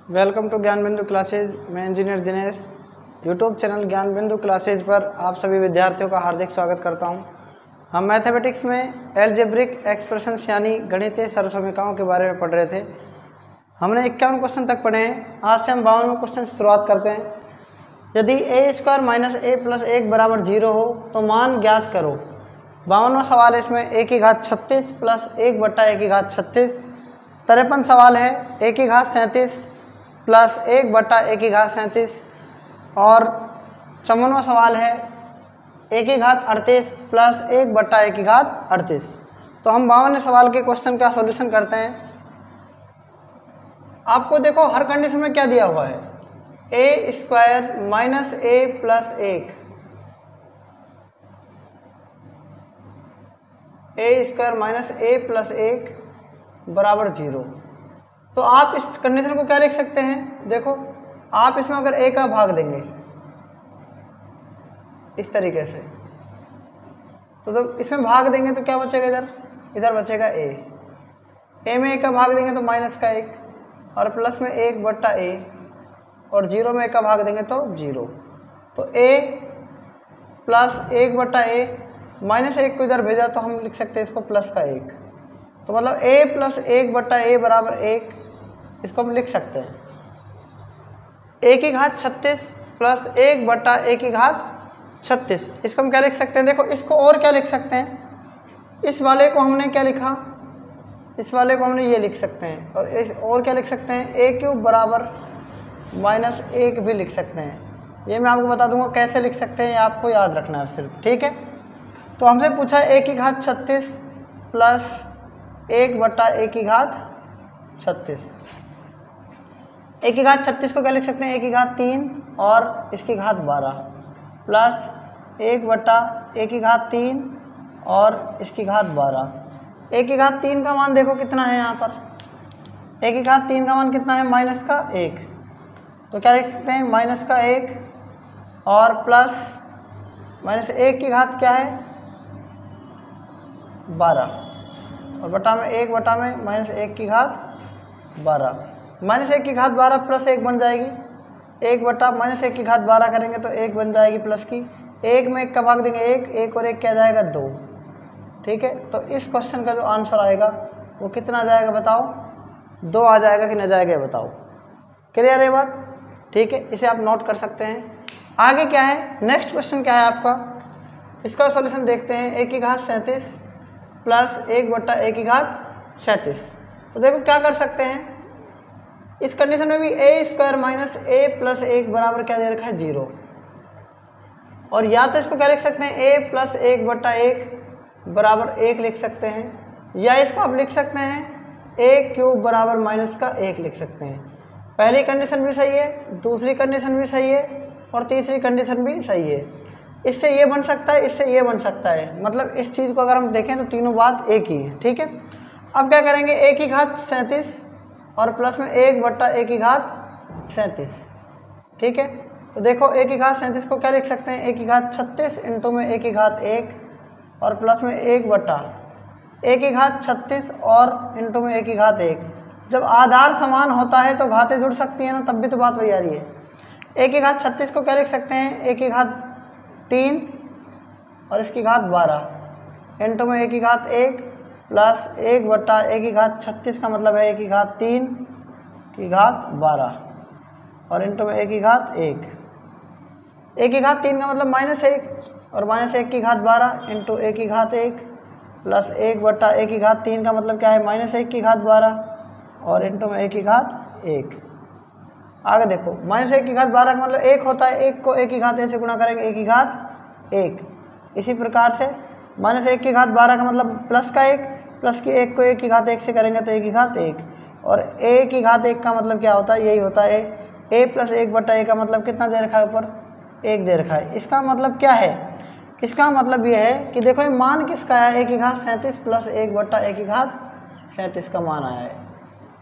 Welcome to ज्ञान बिंदु classes. मैं इंजीनियर दिनेश यूट्यूब चैनल ज्ञान बिंदु क्लासेज पर आप सभी विद्यार्थियों का हार्दिक स्वागत करता हूं। हम मैथमेटिक्स में एल्जेब्रिक एक्सप्रेशंस यानी गणितीय सर्वसमीकरणों के बारे में पढ़ रहे थे। हमने 51 क्वेश्चन तक पढ़े हैं। आज से हम 52वें क्वेश्चन से शुरुआत करते हैं। यदि a² - a + 1 = 0 हो तो मान ज्ञात करो। 52वां सवाल है इसमें a⁻36 + 1/1⁻36। 53 सवाल है a⁻37 + 1/1⁻37 और 54वां सवाल है a⁻38 + 1/1⁻38। तो हम 52वें सवाल के क्वेश्चन का सॉल्यूशन करते हैं। आपको देखो हर कंडीशन में क्या दिया हुआ है, a² - a + 1 a² - a + 1 = 0। तो आप इस कंडीशन को क्या लिख सकते हैं, देखो आप इसमें अगर a का भाग देंगे इस तरीके से, तो जब इसमें भाग देंगे तो क्या बचेगा, इधर बचेगा a में a का भाग देंगे तो -1 और प्लस में 1/a और 0 में a का भाग देंगे तो 0। तो a + 1/a -1 को इधर भेजा तो हम लिख सकते हैं इसको +1। तो मतलब a + 1/a = 1, इसको हम लिख सकते हैं। a⁻36 + 1/1⁻36, इसको हम क्या लिख सकते हैं, देखो इसको और क्या लिख सकते हैं, इस वाले को हमने क्या लिखा, इस वाले को हमने ये लिख सकते हैं। और इस और क्या लिख सकते हैं, a³ = -1 भी लिख सकते हैं। ये मैं आपको बता दूंगा कैसे लिख सकते हैं, ये आपको याद रखना है सिर्फ, ठीक है। तो हमसे पूछा है a⁻36 + 1/1⁻36। 1⁻36 को क्या लिख सकते हैं, 1⁻3 और इसकी घात 12 प्लस 1/1⁻3 और इसकी घात 12। 1⁻3 का मान देखो कितना है, यहाँ पर 1⁻3 का मान कितना है, -1। तो क्या लिख सकते हैं, -1 और प्लस -1 की घात क्या है 12 और बटा में 1/1 की घात 12। -1 की घात 12 + 1 बन जाएगी, 1/-1 की घात 12 करेंगे तो 1 बन जाएगी प्लस की, 1 में 1 का भाग देंगे 1 और 1 क्या जाएगा 2, ठीक है। तो इस क्वेश्चन का जो आंसर आएगा वो कितना आ जाएगा बताओ, 2 आ जाएगा कि नहीं जाएगा बताओ। क्लियर है बात, ठीक है, इसे आप नोट कर सकते हैं। आगे क्या है, नेक्स्ट क्वेश्चन क्या है आपका, इसका सॉल्यूशन देखते हैं। a⁻37 + 1/1⁻37। तो देखो क्या कर सकते हैं, इस कंडीशन में भी a² - a + 1 बराबर क्या दे रखा है 0। और या तो इसको क्या लिख सकते हैं, a + 1/1 = 1 लिख सकते हैं, या इसको आप लिख सकते हैं a³ = -1 लिख सकते हैं। पहली कंडीशन भी सही है, दूसरी कंडीशन भी सही है और तीसरी कंडीशन भी सही है। इससे ये बन सकता है, इससे ये बन सकता है, मतलब इस चीज़ को अगर हम देखें तो तीनों बात एक ही है, ठीक है। अब क्या करेंगे, a⁻37 और प्लस में 1/1⁻37, ठीक है। तो देखो 1⁻37 को क्या लिख सकते हैं, 1⁻36 इंटू में 1⁻1 और प्लस में 1/1⁻36 और इंटू में 1⁻1। जब आधार समान होता है तो घातें जुड़ सकती हैं ना, तब भी तो बात वही आ रही है। 1⁻36 को क्या लिख सकते हैं, 1⁻3 और इसकी घात 12 इंटू में 1⁻1 प्लस 1/1⁻36 का मतलब है 1⁻3 की घात 12 और इंटू में 1⁻1। 1⁻3 का मतलब -1 और -1 की घात 12 इंटू 1⁻1 प्लस 1/1⁻3 का मतलब क्या है, -1 की घात 12 और इंटू में 1⁻1। आगे देखो -1 की घात 12 का मतलब 1 होता है, 1 को 1 की घात से गुणा करेंगे 1⁻1। इसी प्रकार से -1 की घात 12 का मतलब प्लस का 1, प्लस की 1 को 1 की घात 1 से करेंगे तो 1⁻1 और a की घात 1 का मतलब क्या होता है, यही होता है a + 1/a का मतलब कितना दे रखा है, ऊपर 1 दे रखा है। इसका मतलब क्या है, इसका मतलब ये है कि देखो ये मान किसका है, 1⁻37 + 1/1⁻37 का मान आया है।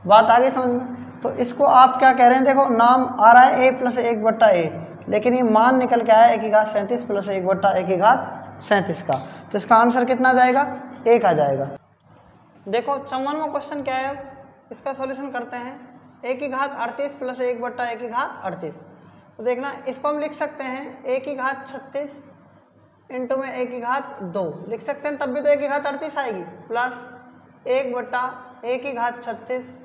बात आ गई समझ में। तो इसको आप क्या कह रहे हैं, देखो नाम आ रहा है a + 1/a, लेकिन ये मान निकल के आया 1⁻37 + 1/1⁻37 का। तो इसका आंसर कितना आ जाएगा, 1 आ जाएगा। देखो 54वां क्वेश्चन क्या है, इसका सॉल्यूशन करते हैं। ए की घात 38 प्लस 1 बट्टा ए की घात 38। तो देखना इसको हम लिख सकते हैं ए की घात 36 इंटू में ए की घात 2 लिख सकते हैं, तब भी तो ए की घात 38 आएगी, प्लस 1 बट्टा ए की घात 36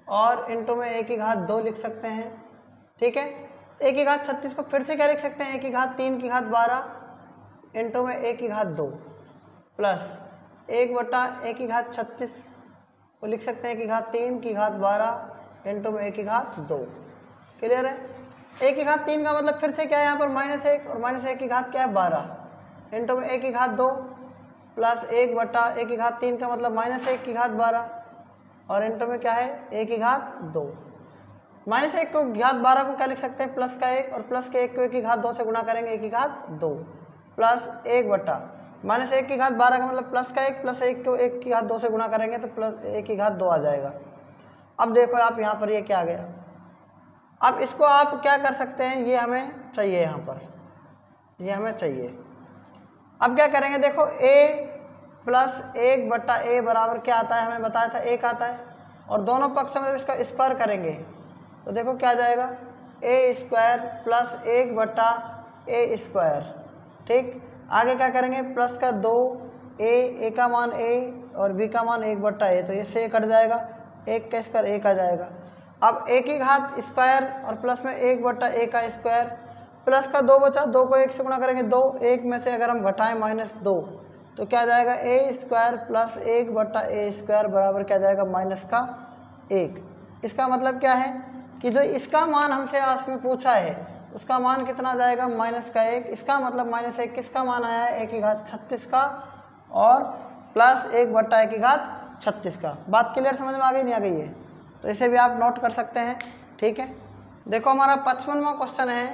और इंटू में ए की घात 2 लिख सकते हैं। ठीक है, ए की घात 36 को फिर से क्या लिख सकते हैं, ए की घात 3 की घात 12 इंटू में ए की घात 2 प्लस 1 बट्टा ए की घात 36 को लिख सकते हैं ए की घात 3 की घात 12 इंटू में ए की घात 2। क्लियर है। ए की घात 3 का मतलब फिर से क्या है यहाँ पर -1 और -1 की घात क्या है 12 इंटू में ए की घात 2 प्लस 1 बट्टा ए की घात 3 का मतलब -1 की घात 12 और इंटू में क्या है ए की घात 2। -1 को घात 12 को क्या लिख सकते हैं प्लस का 1 और प्लस के 1 को ए की घात 2 से गुणा करेंगे ए की घात 2 प्लस 1 बट्टा -1 की घात 12 का मतलब प्लस का 1 प्लस 1 को 1 की घात 2 से गुणा करेंगे तो प्लस 1 की घात 2 आ जाएगा। अब देखो आप यहाँ पर ये क्या आ गया। अब इसको आप क्या कर सकते हैं, ये हमें चाहिए, यहाँ पर ये हमें चाहिए। अब क्या करेंगे, देखो a प्लस 1 बट्टा ए बराबर क्या आता है, हमें बताया था 1 आता है और दोनों पक्षों में इसका स्क्वायर करेंगे तो देखो क्या आ जाएगा ए स्क्वायर प्लस 1 बट्टा ए स्क्वायर। ठीक, आगे क्या करेंगे प्लस का 2 ए का मान ए और बी का मान 1 बट्टा ए, तो ये से कट जाएगा, 1 का स्क्वायर 1 आ जाएगा। अब ए की घात स्क्वायर और प्लस में 1 बट्टा ए का स्क्वायर प्लस का 2 बचा, 2 को 1 से गुणा करेंगे 2, 1 में से अगर हम घटाएं -2 तो क्या आ जाएगा ए स्क्वायर प्लस 1 बट्टा ए स्क्वायर बराबर क्या आ जाएगा -1। इसका मतलब क्या है कि जो इसका मान हमसे आज में पूछा है उसका मान कितना जाएगा -1। इसका मतलब -1 किसका मान आया है ए की घात 36 का और प्लस 1 बट्टा ए की घात 36 का। बात क्लियर समझ में आ गई नहीं आ गई है, तो इसे भी आप नोट कर सकते हैं। ठीक है, देखो हमारा 55वां क्वेश्चन है,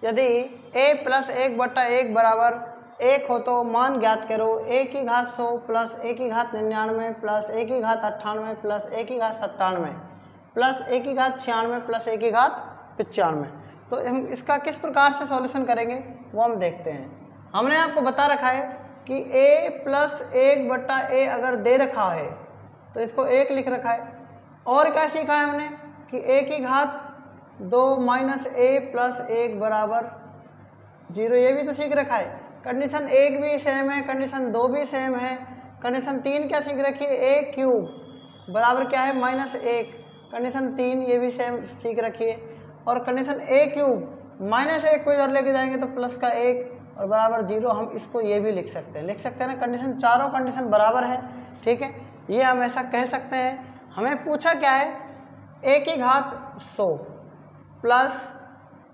यदि a प्लस 1 बट्टा 1 बराबर 1 हो तो मान ज्ञात करो a की घात 100 प्लस a की घात 99 प्लस a की घात 98 प्लस a की घात 97 प्लस a की घात 96 प्लस a की घात 95। तो हम इसका किस प्रकार से सॉल्यूशन करेंगे वो हम देखते हैं। हमने आपको बता रखा है कि a प्लस 1 बट्टा ए अगर दे रखा है तो इसको 1 लिख रखा है, और क्या सीखा है हमने कि a की घात 2 माइनस a प्लस 1 बराबर 0, ये भी तो सीख रखा है। कंडीशन 1 भी सेम है, कंडीशन 2 भी सेम है, कंडीशन 3 क्या सीख रखी है a क्यूब बराबर क्या है -1, कंडीशन 3 ये भी सेम सीख रखी है, और कंडीशन a क्यूब -1 को इधर लेके जाएंगे तो प्लस का 1 और बराबर 0। हम इसको ये भी लिख सकते हैं ना, कंडीशन चारों कंडीशन बराबर है। ठीक है, ये हम ऐसा कह सकते हैं। हमें पूछा क्या है a की घात 100 प्लस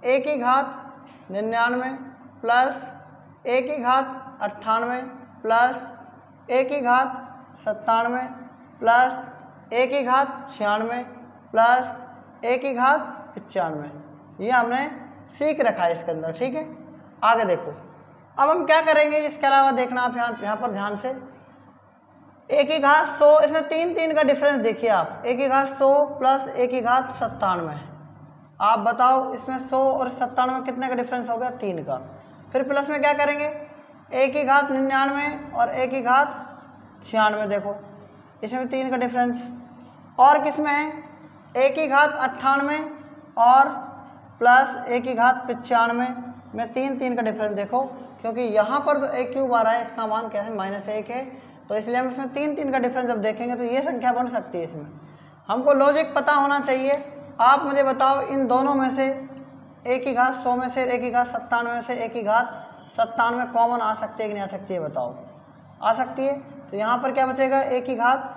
a की घात 99 प्लस a की घात 98 प्लस a की घात 97 प्लस a की घात 96 प्लस a की घात 95, ये हमने सीख रखा है इसके अंदर। ठीक है, आगे देखो अब हम क्या करेंगे, इसके अलावा देखना आप यहाँ पर ध्यान से a की घात 100, इसमें 3 का डिफरेंस देखिए आप, a की घात 100 प्लस a की घात 97। आप बताओ इसमें 100 और 97 कितने का डिफरेंस हो गया, 3 का। फिर प्लस में क्या करेंगे a की घात 99 और a की घात 96, देखो इसमें 3 का डिफरेंस। और किस में है a की घात 98 और प्लस a की घात 95 में 3 का डिफरेंस देखो, क्योंकि यहाँ पर जो a क्यूब आ रहा है इसका मान क्या है -1 है, तो इसलिए हम इसमें 3 का डिफरेंस जब देखेंगे तो ये संख्या बन सकती है। इसमें हमको लॉजिक पता होना चाहिए। आप मुझे बताओ इन दोनों में से a की घात 100 में से a की घात 97 में से a की घात 97 कॉमन आ सकती है कि नहीं आ सकती है, बताओ। आ सकती है, तो यहाँ पर क्या बचेगा a की घात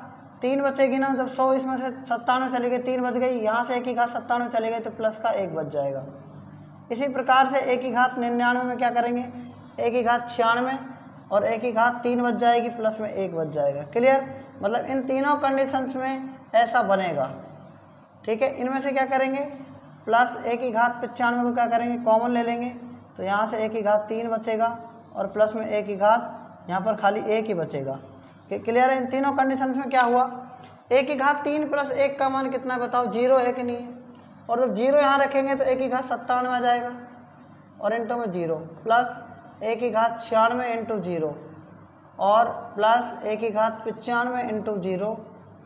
3 बचेगी ना, जब 100 इसमें से 97 चली गई 3 बच गई, यहाँ से a की घात 97 चली गई तो प्लस का 1 बच जाएगा। इसी प्रकार से a की घात 99 में क्या करेंगे a की घात 96 और a की घात 3 बच जाएगी, प्लस में 1 बच जाएगा। क्लियर, मतलब इन तीनों कंडीशंस में ऐसा बनेगा। ठीक है, इनमें से क्या करेंगे प्लस a की घात 95 को क्या करेंगे कॉमन ले लेंगे, तो यहाँ से a की घात 3 बचेगा और प्लस में a की घात यहाँ पर खाली 1 ही बचेगा। क्लियर है, इन तीनों कंडीशंस में क्या हुआ a की घात 3 प्लस 1 का मान कितना है बताओ, 0 है कि नहीं है, और जब 0 यहाँ रखेंगे तो a की घात 97 आ जाएगा और इंटू में 0 प्लस a की घात 96 इंटू 0 और प्लस a की घात 95 इंटू 0।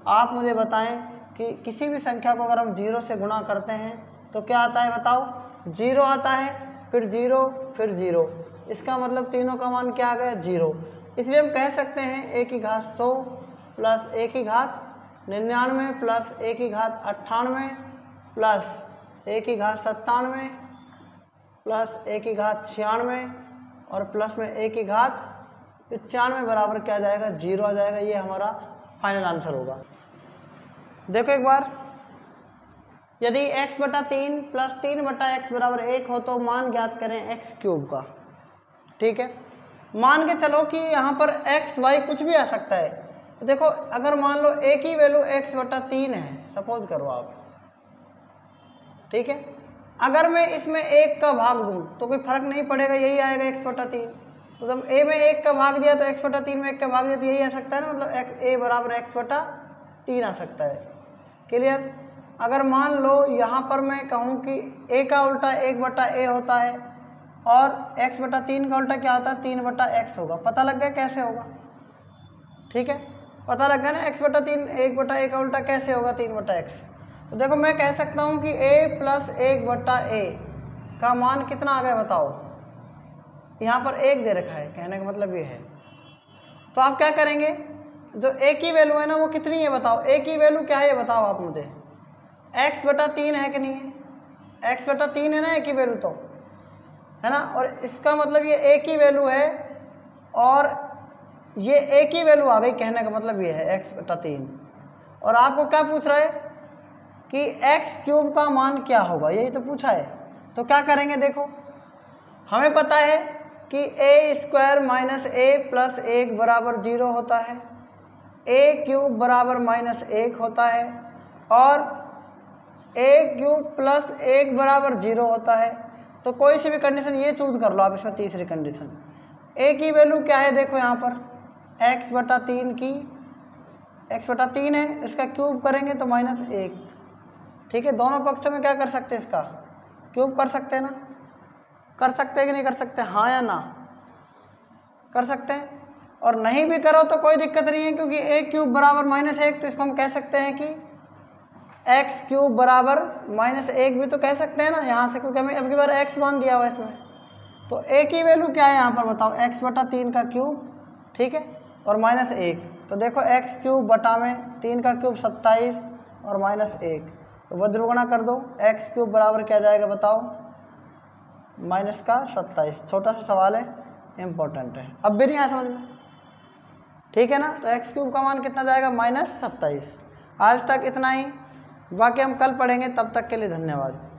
आप मुझे बताएं कि किसी भी संख्या को अगर हम 0 से गुणा करते हैं तो क्या आता है बताओ, 0 आता है, फिर 0, फिर 0। इसका मतलब तीनों का मान क्या आ गया, 0। इसलिए हम कह सकते हैं a की घात 100 प्लस a की घात 99 प्लस a की घात 98 प्लस a की घात 97 प्लस a की घात 96 और प्लस में a की घात 95 बराबर क्या आ जाएगा, 0 आ जाएगा। ये हमारा फाइनल आंसर होगा। देखो एक बार, यदि x बटा 3 प्लस 3 बटा x बराबर 1 हो तो मान ज्ञात करें x क्यूब का। ठीक है, मान के चलो कि यहाँ पर x y कुछ भी आ सकता है। तो देखो अगर मान लो a की वैल्यू x बटा 3 है, सपोज करो आप, ठीक है, अगर मैं इसमें 1 का भाग दूँ तो कोई फर्क नहीं पड़ेगा, यही आएगा x बटा 3। तो जब a में 1 का भाग दिया तो x बटा 3 में 1 का भाग दिया तो यही आ सकता है ना, मतलब a बराबर x बटा 3 आ सकता है। क्लियर। अगर मान लो यहाँ पर मैं कहूँ कि a का उल्टा 1 बटा a होता है और x बटा 3 का उल्टा क्या होता है, 3 बटा x होगा। पता लग गया कैसे होगा, ठीक है, पता लग गया ना, x बटा 3 1 बटा a का उल्टा कैसे होगा, 3 बटा x। तो देखो मैं कह सकता हूँ कि a प्लस 1 बटा a का मान कितना आ गया बताओ, यहाँ पर 1 दे रखा है, कहने का मतलब ये है। तो आप क्या करेंगे, जो a की वैल्यू है ना वो कितनी है बताओ, a की वैल्यू क्या है ये बताओ आप मुझे, x बटा 3 है कि नहीं है, x बटा 3 है ना a की वैल्यू, तो है ना, और इसका मतलब ये a की वैल्यू है और ये a की वैल्यू आ गई, कहने का मतलब ये है x बटा 3। और आपको क्या पूछ रहा है कि x क्यूब का मान क्या होगा, यही तो पूछा है। तो क्या करेंगे, देखो हमें पता है कि a square minus a plus 1 बराबर 0 होता है, a क्यूब बराबर माइनस 1 होता है और a क्यूब प्लस 1 बराबर 0 होता है। तो कोई सी भी कंडीशन ये चूज कर लो आप इसमें, तीसरी कंडीशन a की वैल्यू क्या है, देखो यहाँ पर x बटा 3 की, x बटा 3 है, इसका क्यूब करेंगे तो माइनस 1। ठीक है, दोनों पक्षों में क्या कर सकते हैं, इसका क्यूब कर सकते हैं ना, कर सकते हैं कि नहीं कर सकते, हाँ या ना, कर सकते हैं। और नहीं भी करो तो कोई दिक्कत नहीं है, क्योंकि a क्यूब बराबर माइनस 1, तो इसको हम कह सकते हैं कि x क्यूब बराबर माइनस 1 भी तो कह सकते हैं ना यहाँ से, क्योंकि हमें अब की बार x मान दिया हुआ है इसमें। तो a की वैल्यू क्या है यहाँ पर बताओ, x बटा 3 का क्यूब, ठीक है, और माइनस 1। तो देखो x क्यूब बटा में 3 का क्यूब 27 और माइनस 1, तो वज्रगुणा कर दो, x क्यूब बराबर क्या जाएगा बताओ, माइनस का 27। छोटा सा सवाल है, इम्पोर्टेंट है, अब भी नहीं आया समझ में, ठीक है ना। तो x क्यूब का मान कितना जाएगा, माइनस 27। आज तक इतना ही, बाकी हम कल पढ़ेंगे, तब तक के लिए धन्यवाद।